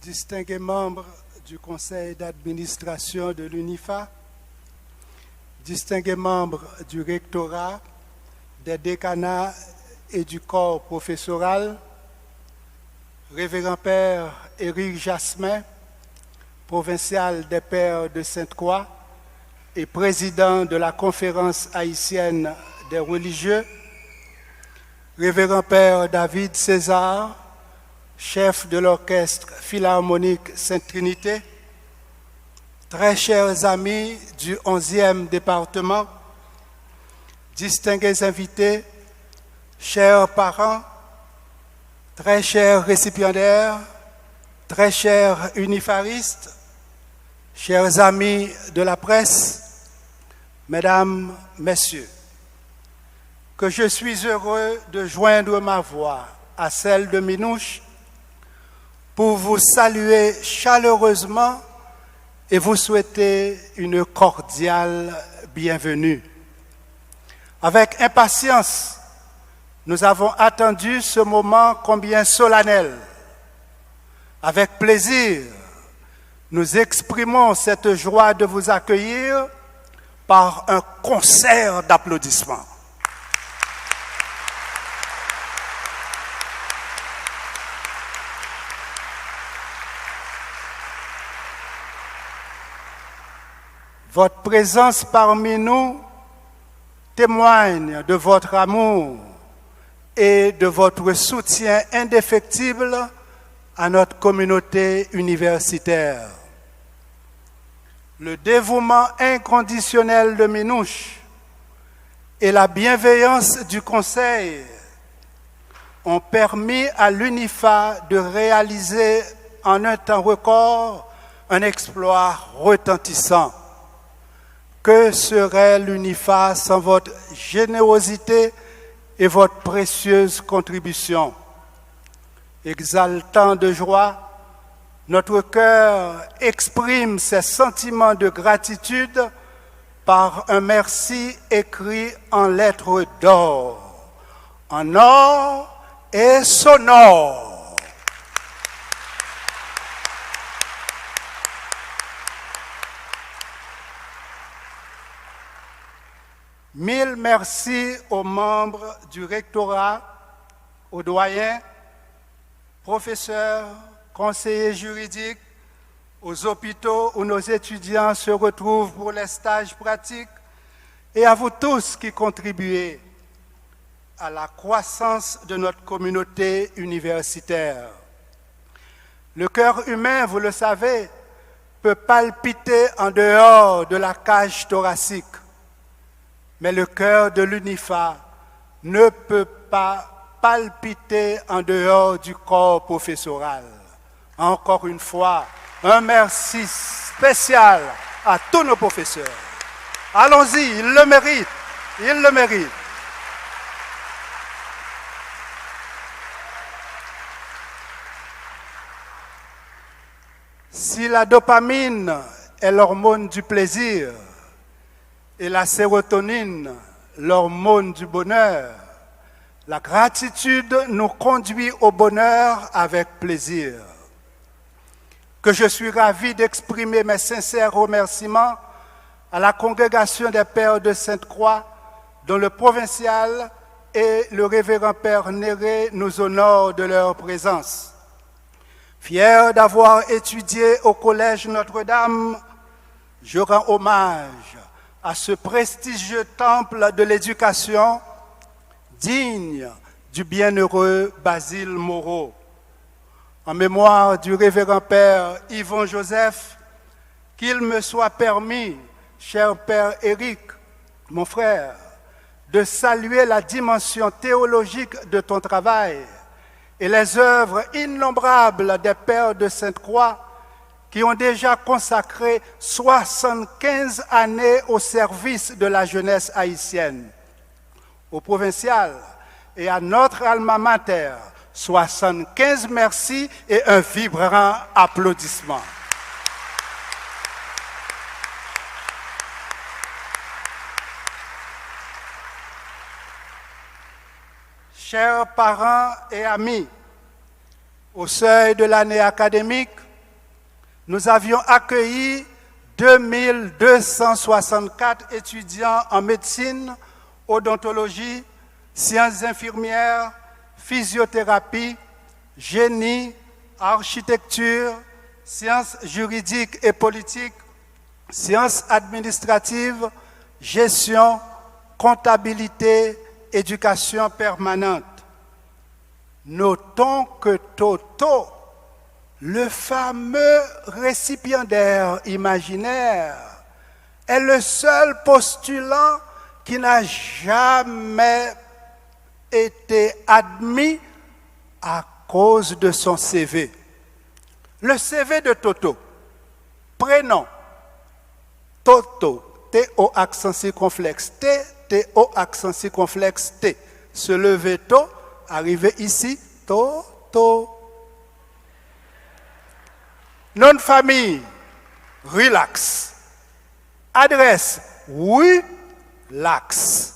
distingués membres du conseil d'administration de l'UNIFA, distingués membres du rectorat, des décanats et du corps professoral, Révérend Père Éric Jasmin, provincial des Pères de Sainte-Croix et président de la Conférence haïtienne des religieux, Révérend Père David César, chef de l'orchestre philharmonique Sainte-Trinité, très chers amis du 11e département, distingués invités, chers parents, très chers récipiendaires, très chers unifaristes, chers amis de la presse, mesdames, messieurs, que je suis heureux de joindre ma voix à celle de Minouche pour vous saluer chaleureusement et vous souhaiter une cordiale bienvenue. Avec impatience, nous avons attendu ce moment combien solennel. Avec plaisir, nous exprimons cette joie de vous accueillir par un concert d'applaudissements. Votre présence parmi nous témoigne de votre amour et de votre soutien indéfectible à notre communauté universitaire. Le dévouement inconditionnel de Minouche et la bienveillance du Conseil ont permis à l'UNIFA de réaliser en un temps record un exploit retentissant. Que serait l'UNIFA sans votre générosité et votre précieuse contribution? Exaltant de joie, notre cœur exprime ses sentiments de gratitude par un merci écrit en lettres d'or, en or et sonore. Mille merci aux membres du rectorat, aux doyens, professeurs, conseillers juridiques, aux hôpitaux où nos étudiants se retrouvent pour les stages pratiques et à vous tous qui contribuez à la croissance de notre communauté universitaire. Le cœur humain, vous le savez, peut palpiter en dehors de la cage thoracique. Mais le cœur de l'UNIFA ne peut pas palpiter en dehors du corps professoral. Encore une fois, un merci spécial à tous nos professeurs. Allons-y, ils le méritent, ils le méritent. Si la dopamine est l'hormone du plaisir, et la sérotonine, l'hormone du bonheur, la gratitude nous conduit au bonheur avec plaisir. Que je suis ravi d'exprimer mes sincères remerciements à la congrégation des Pères de Sainte-Croix, dont le provincial et le révérend Père Néré nous honorent de leur présence. Fier d'avoir étudié au Collège Notre-Dame, je rends hommage à ce prestigieux temple de l'éducation digne du bienheureux Basile Moreau. En mémoire du révérend Père Yvon Joseph, qu'il me soit permis, cher Père Éric, mon frère, de saluer la dimension théologique de ton travail et les œuvres innombrables des Pères de Sainte-Croix qui ont déjà consacré 75 années au service de la jeunesse haïtienne. Au provincial et à notre alma mater, 75 merci et un vibrant applaudissement. Chers parents et amis, au seuil de l'année académique, nous avions accueilli 2264 étudiants en médecine, odontologie, sciences infirmières, physiothérapie, génie, architecture, sciences juridiques et politiques, sciences administratives, gestion, comptabilité, éducation permanente. Notons que Toto, le fameux récipiendaire imaginaire, est le seul postulant qui n'a jamais été admis à cause de son CV. Le CV de Toto, prénom, Toto, T-O accent circonflexe T, T-O accent circonflexe T. Se lever tôt, arriver ici, Toto. Nom de famille, relax. Adresse, oui, lax.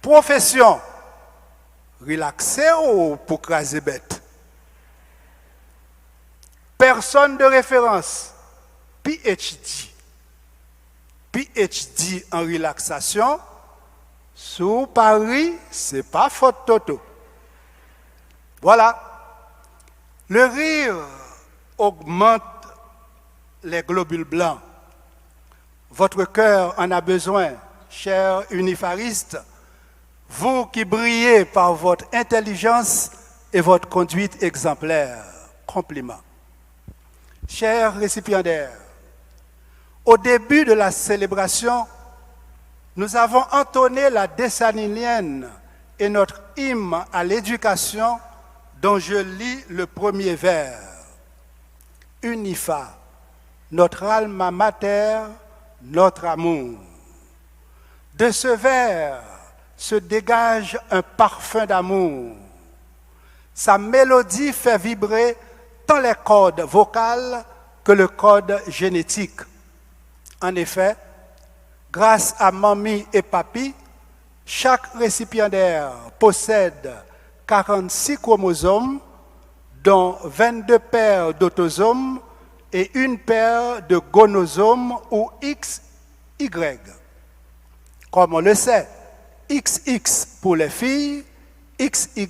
Profession, relaxé ou pour craser bête. Personne de référence, PhD. PhD en relaxation, sous Paris, c'est pas faute Toto. Voilà. Le rire augmente les globules blancs. Votre cœur en a besoin, chers unifaristes, vous qui brillez par votre intelligence et votre conduite exemplaire. Compliment. Chers récipiendaires, au début de la célébration, nous avons entonné la Dessalinienne et notre hymne à l'éducation dont je lis le premier vers. Unifa, notre alma mater, notre amour. De ce vers se dégage un parfum d'amour. Sa mélodie fait vibrer tant les cordes vocales que le code génétique. En effet, grâce à mamie et papi, chaque récipiendaire possède 46 chromosomes, dont 22 paires d'autosomes et une paire de gonosomes ou XY. Comme on le sait, XX pour les filles, XY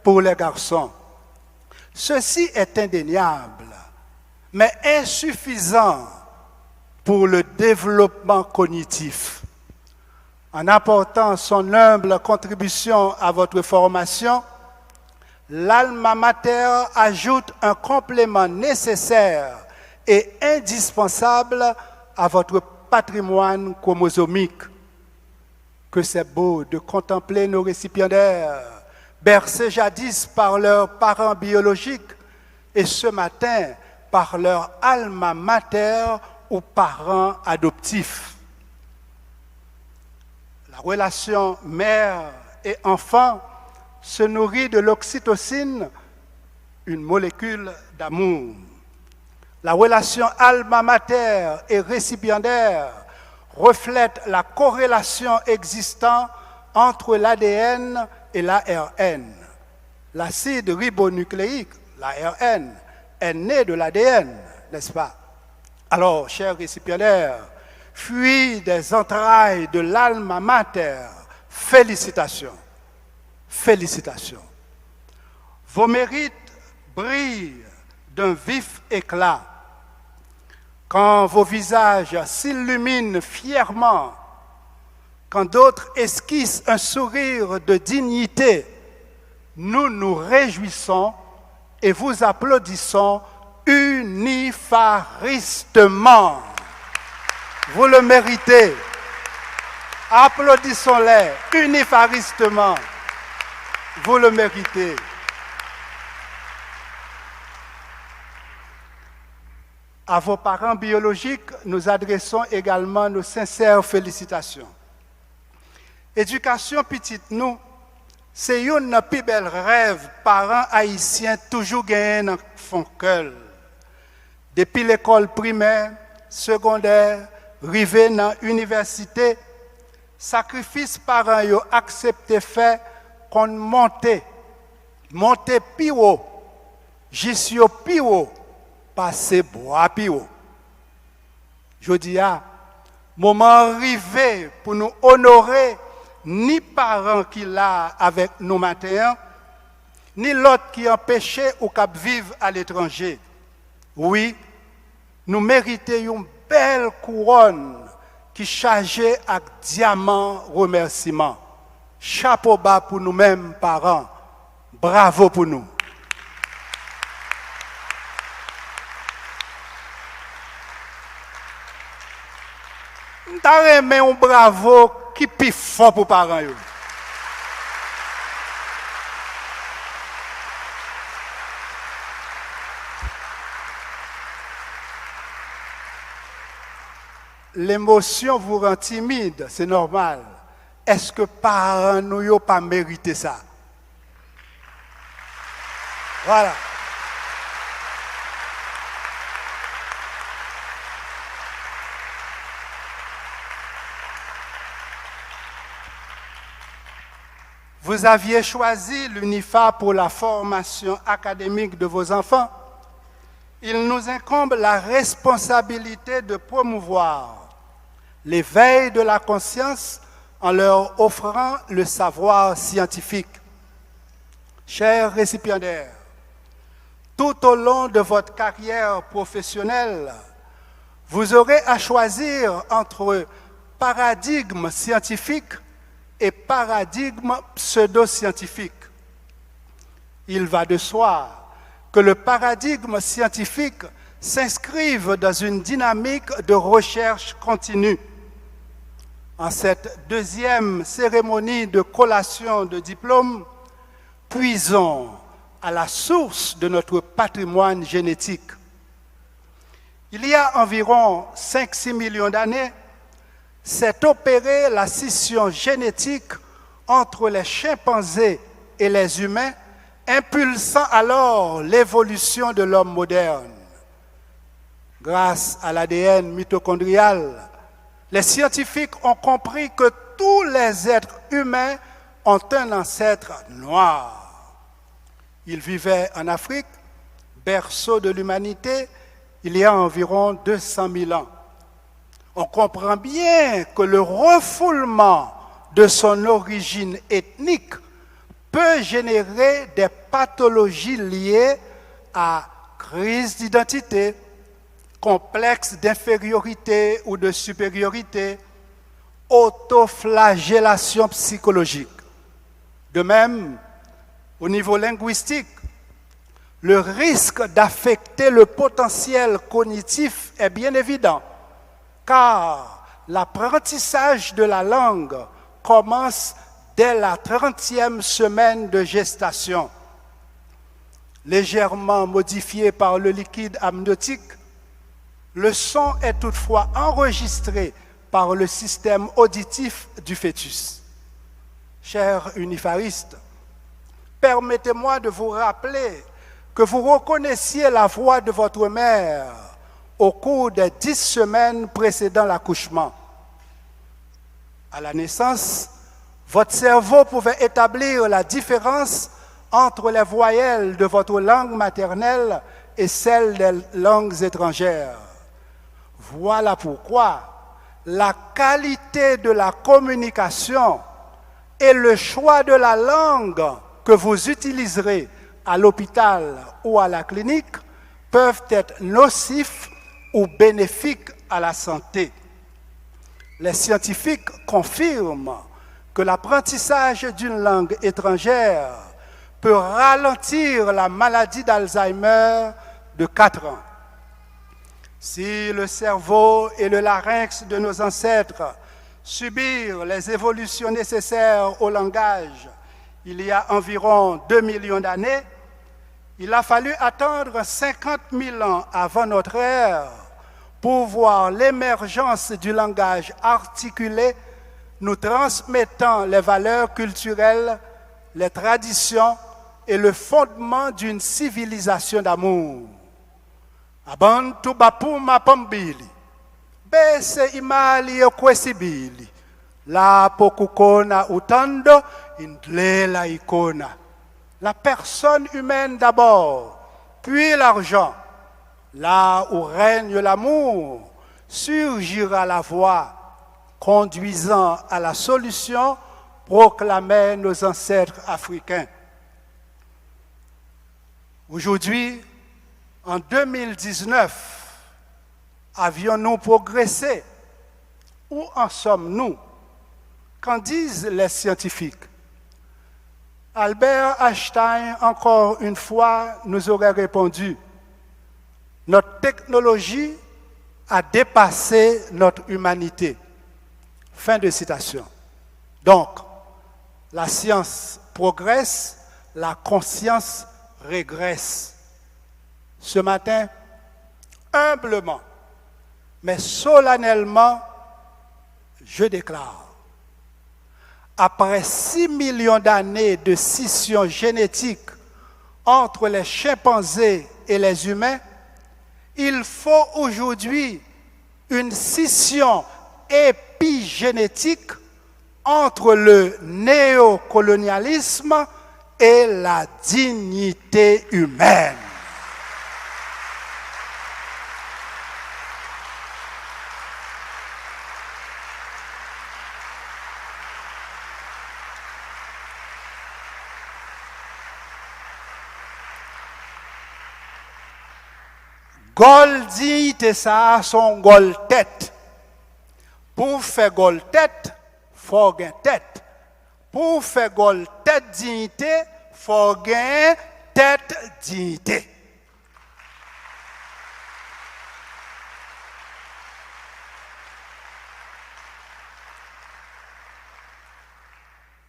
pour les garçons. Ceci est indéniable, mais insuffisant pour le développement cognitif. En apportant son humble contribution à votre formation, l'alma mater ajoute un complément nécessaire et indispensable à votre patrimoine chromosomique. Que c'est beau de contempler nos récipiendaires, bercés jadis par leurs parents biologiques et ce matin par leur alma mater ou parents adoptifs. La relation mère et enfant se nourrit de l'oxytocine, une molécule d'amour. La relation alma mater et récipiendaire reflète la corrélation existant entre l'ADN et l'ARN. L'acide ribonucléique, l'ARN, est né de l'ADN, n'est-ce pas? Alors, chers récipiendaires, fruits des entrailles de l'alma mater, félicitations. Félicitations. Vos mérites brillent d'un vif éclat. Quand vos visages s'illuminent fièrement, quand d'autres esquissent un sourire de dignité, nous nous réjouissons et vous applaudissons unifaristement. Vous le méritez. Applaudissons-les unifaristement. Vous le méritez. À vos parents biologiques, nous adressons également nos sincères félicitations. Éducation petite nous, c'est une plus belle rêve parents haïtiens toujours gagnés dans font cœur. Depuis l'école primaire, secondaire, rivé dans l'université, sacrifice parents yo accepté fait qu'on monte plus haut, jusqu'au plus haut, passer bois pio. Je dis à moment arrivé pour nous honorer ni parents qui l'a avec nous matin, ni l'autre qui empêchait ou qui vivre à l'étranger. Oui, nous méritons une belle couronne qui chargeait avec diamant remerciement. Chapeau bas pour nous-mêmes, parents. Bravo pour nous. T'as aimé un bravo qui plus fort pour parents. L'émotion vous rend timide, c'est normal. Est-ce que parents nous n'ont pas mérité ça? Voilà. Vous aviez choisi l'UNIFA pour la formation académique de vos enfants. Il nous incombe la responsabilité de promouvoir l'éveil de la conscience en leur offrant le savoir scientifique. Chers récipiendaires, tout au long de votre carrière professionnelle, vous aurez à choisir entre paradigme scientifique et paradigme pseudo-scientifique. Il va de soi que le paradigme scientifique s'inscrive dans une dynamique de recherche continue. En cette deuxième cérémonie de collation de diplôme, puisons à la source de notre patrimoine génétique. Il y a environ 5-6 millions d'années, s'est opérée la scission génétique entre les chimpanzés et les humains, impulsant alors l'évolution de l'homme moderne. Grâce à l'ADN mitochondrial, les scientifiques ont compris que tous les êtres humains ont un ancêtre noir. Ils vivaient en Afrique, berceau de l'humanité, il y a environ 200 000 ans. On comprend bien que le refoulement de son origine ethnique peut générer des pathologies liées à crise d'identité, complexe d'infériorité ou de supériorité, autoflagellation psychologique. De même, au niveau linguistique, le risque d'affecter le potentiel cognitif est bien évident, car l'apprentissage de la langue commence dès la 30e semaine de gestation. Légèrement modifié par le liquide amniotique, le son est toutefois enregistré par le système auditif du fœtus. Chers unifaristes, permettez-moi de vous rappeler que vous reconnaissiez la voix de votre mère au cours des 10 semaines précédant l'accouchement. À la naissance, votre cerveau pouvait établir la différence entre les voyelles de votre langue maternelle et celles des langues étrangères. Voilà pourquoi la qualité de la communication et le choix de la langue que vous utiliserez à l'hôpital ou à la clinique peuvent être nocifs ou bénéfiques à la santé. Les scientifiques confirment que l'apprentissage d'une langue étrangère peut ralentir la maladie d'Alzheimer de 4 ans. Si le cerveau et le larynx de nos ancêtres subirent les évolutions nécessaires au langage il y a environ 2 millions d'années, il a fallu attendre 50 000 ans avant notre ère pour voir l'émergence du langage articulé nous transmettant les valeurs culturelles, les traditions et le fondement d'une civilisation d'amour. Abantu bapuma pambili, bese imali yokwesibili, lapo kukona utando indlela ikona. La personne humaine d'abord, puis l'argent. Là où règne l'amour, surgira la voie conduisant à la solution, proclamaient nos ancêtres africains. Aujourd'hui, en 2019, avions-nous progressé? Où en sommes-nous? Qu'en disent les scientifiques? Albert Einstein, encore une fois, nous aurait répondu: notre technologie a dépassé notre humanité. Fin de citation. Donc, la science progresse, la conscience régresse. Ce matin, humblement, mais solennellement, je déclare, après 6 millions d'années de scission génétique entre les chimpanzés et les humains, il faut aujourd'hui une scission épigénétique entre le néocolonialisme et la dignité humaine. Gol dignité ça son gol tête. Pour faire gol tête, faut gain tête. Pour faire gol tête dignité, faut gain tête dignité.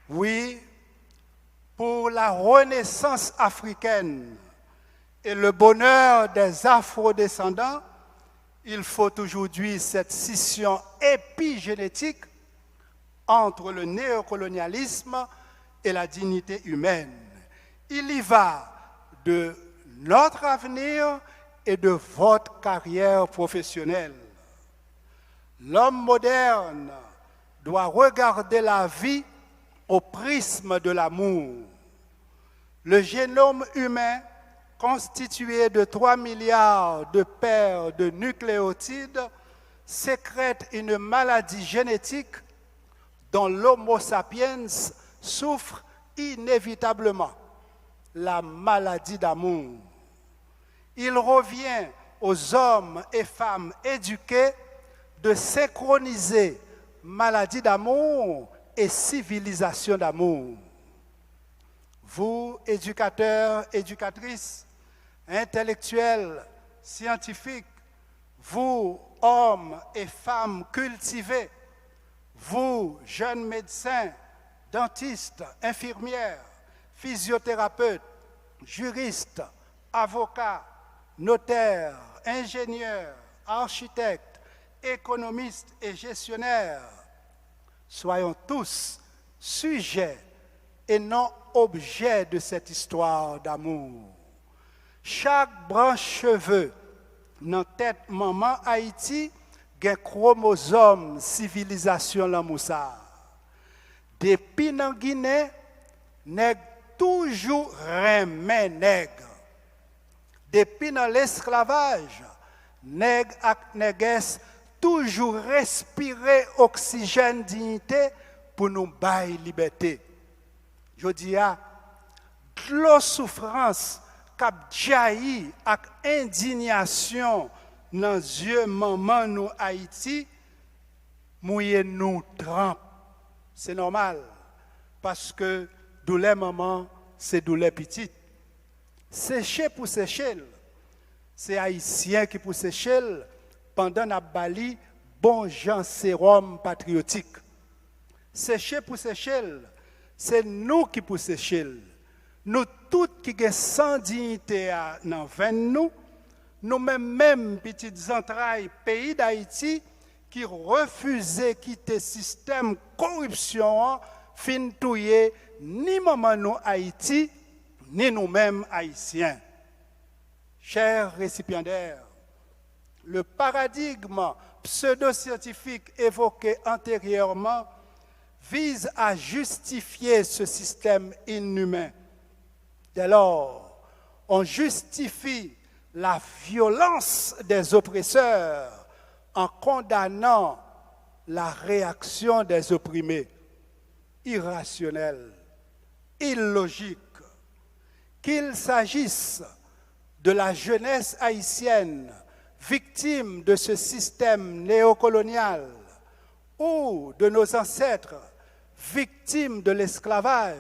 Oui, pour la renaissance africaine et le bonheur des afrodescendants, il faut aujourd'hui cette scission épigénétique entre le néocolonialisme et la dignité humaine. Il y va de notre avenir et de votre carrière professionnelle. L'homme moderne doit regarder la vie au prisme de l'amour. Le génome humain, constitué de 3 milliards de paires de nucléotides, sécrète une maladie génétique dont l'Homo sapiens souffre inévitablement, la maladie d'amour. Il revient aux hommes et femmes éduqués de synchroniser maladie d'amour et civilisation d'amour. Vous, éducateurs, éducatrices, intellectuels, scientifiques, vous, hommes et femmes cultivés, vous, jeunes médecins, dentistes, infirmières, physiothérapeutes, juristes, avocats, notaires, ingénieurs, architectes, économistes et gestionnaires, soyons tous sujets et non objets de cette histoire d'amour. Chaque branche cheveux dans tête maman Haïti gen chromosome civilisation l'amoussa. Depuis dans Guinée, nèg toujours remet nègre. Depuis dans l'esclavage, nèg ak nègès toujours respirer oxygène dignité pour nous bailler liberté. Je dis à la souffrance k'ap jailli ak indignation dans les yeux maman nous Haïti, mouiller nous trempe. C'est normal parce que douleur maman c'est douleur petite. Sécher pour sécher, c'est haïtien qui pour sécher pendant la bali bon Jean sérum patriotique. Sécher pour sécher, c'est nous qui pour sécher. Nous tous qui avons sans dignité dans nous, nous-mêmes, petites entrailles, pays d'Haïti, qui refusaient quitter le système de corruption, fin touyer ni maman nous Haïti, ni nous-mêmes Haïtiens. Chers récipiendaires, le paradigme pseudo-scientifique évoqué antérieurement vise à justifier ce système inhumain. Dès lors, on justifie la violence des oppresseurs en condamnant la réaction des opprimés, irrationnelle, illogique, qu'il s'agisse de la jeunesse haïtienne victime de ce système néocolonial ou de nos ancêtres victimes de l'esclavage,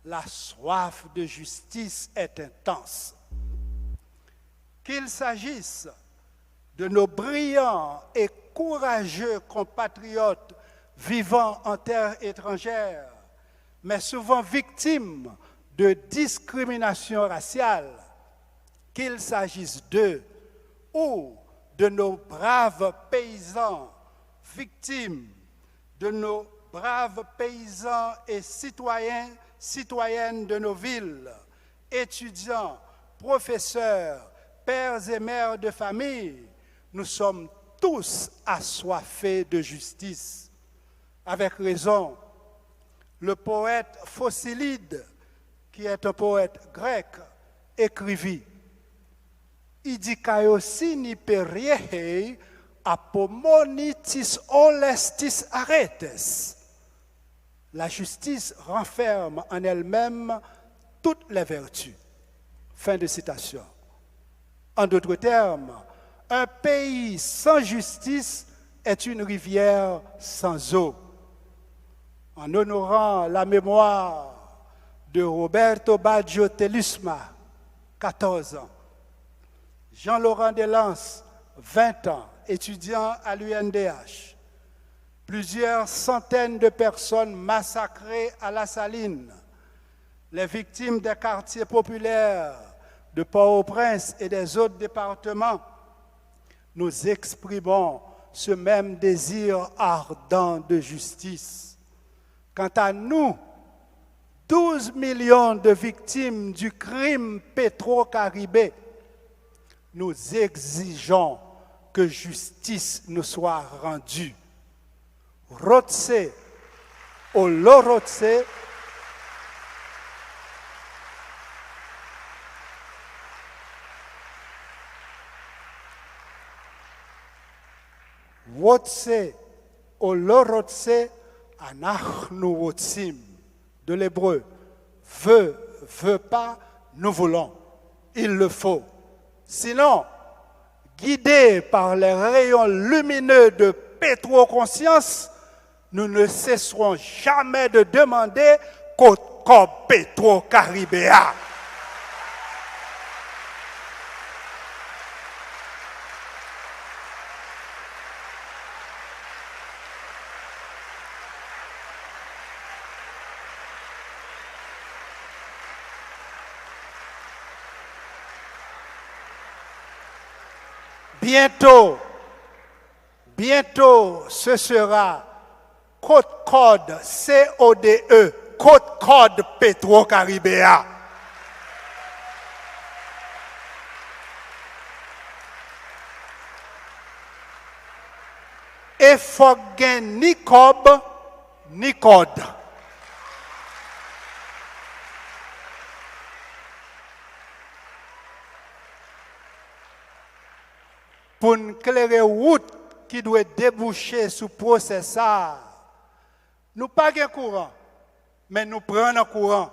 la soif de justice est intense. Qu'il s'agisse de nos brillants et courageux compatriotes vivant en terre étrangère, mais souvent victimes de discrimination raciale, qu'il s'agisse d'eux ou de nos braves paysans victimes, de nos braves paysans et citoyennes de nos villes, étudiants, professeurs, pères et mères de famille, nous sommes tous assoiffés de justice. Avec raison, le poète Phocylide, qui est un poète grec, écrivit « Idikaiosini periehei apomonitis olestis aretes ». La justice renferme en elle-même toutes les vertus. Fin de citation. En d'autres termes, un pays sans justice est une rivière sans eau. En honorant la mémoire de Roberto Baggio Tellusma, 14 ans, Jean-Laurent Delance, 20 ans, étudiant à l'UNDH, plusieurs centaines de personnes massacrées à La Saline, les victimes des quartiers populaires de Port-au-Prince et des autres départements, nous exprimons ce même désir ardent de justice. Quant à nous, 12 millions de victimes du crime pétro-caribé, nous exigeons que justice nous soit rendue. Rotse, Olorotse, Wotse, Olorotse, Anachnu Wotsim, de l'hébreu, veut pas, nous voulons, il le faut. Sinon, guidés par les rayons lumineux de pétro-conscience, nous ne cesserons jamais de demander Côte Cob Pétro-Caribéa. Bientôt, ce sera Côte Code, CODE, Côte Code Pétro-Caribéa. Et faut gen ni cob, ni code. Pour nous éclairer route qui doit déboucher sous procès ça, nous pas de courant, mais nous prenons courant.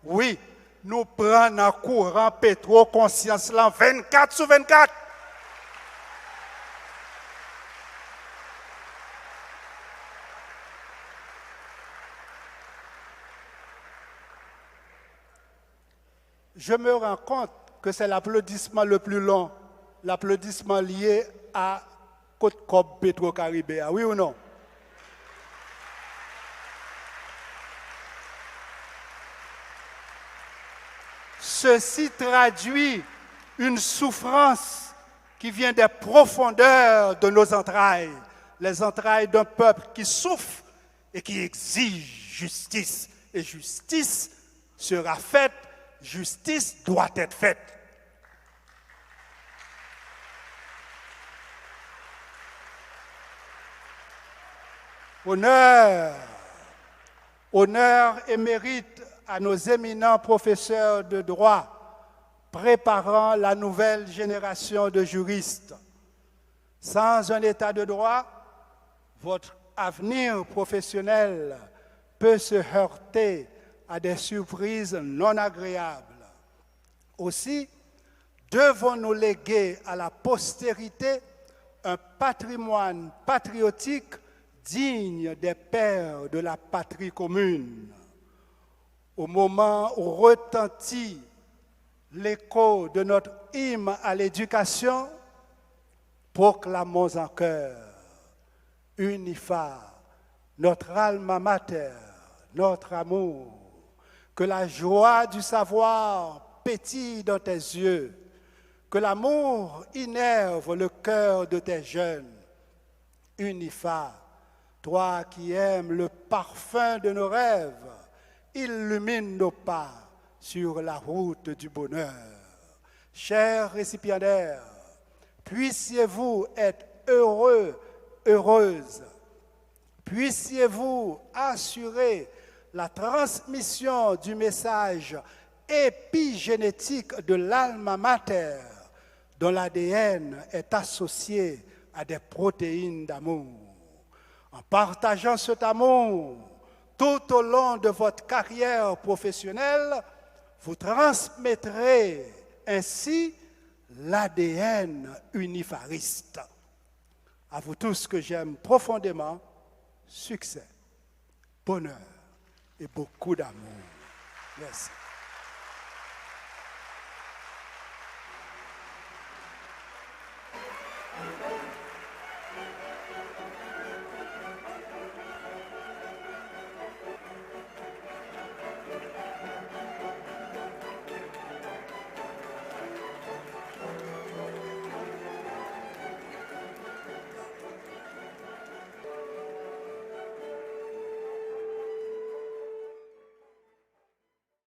Oui, nous prenons courant pétro-conscience là 24 sur 24. Je me rends compte que c'est l'applaudissement le plus long, l'applaudissement lié à Côte Cob Pétro-Caribéa, oui ou non? Ceci traduit une souffrance qui vient des profondeurs de nos entrailles, les entrailles d'un peuple qui souffre et qui exige justice. Et justice sera faite, justice doit être faite. Honneur et mérite à nos éminents professeurs de droit, préparant la nouvelle génération de juristes. Sans un état de droit, votre avenir professionnel peut se heurter à des surprises non agréables. Aussi, devons-nous léguer à la postérité un patrimoine patriotique digne des pères de la patrie commune. Au moment où retentit l'écho de notre hymne à l'éducation, proclamons en chœur, Unifa, notre alma mater, notre amour, que la joie du savoir pétille dans tes yeux, que l'amour innerve le cœur de tes jeunes. Unifa, toi qui aimes le parfum de nos rêves, illumine nos pas sur la route du bonheur. Chers récipiendaires, puissiez-vous être heureux, heureuses. Puissiez-vous assurer la transmission du message épigénétique de l'alma mater, dont l'ADN est associé à des protéines d'amour. En partageant cet amour tout au long de votre carrière professionnelle, vous transmettrez ainsi l'ADN unifariste. À vous tous que j'aime profondément, succès, bonheur et beaucoup d'amour. Merci.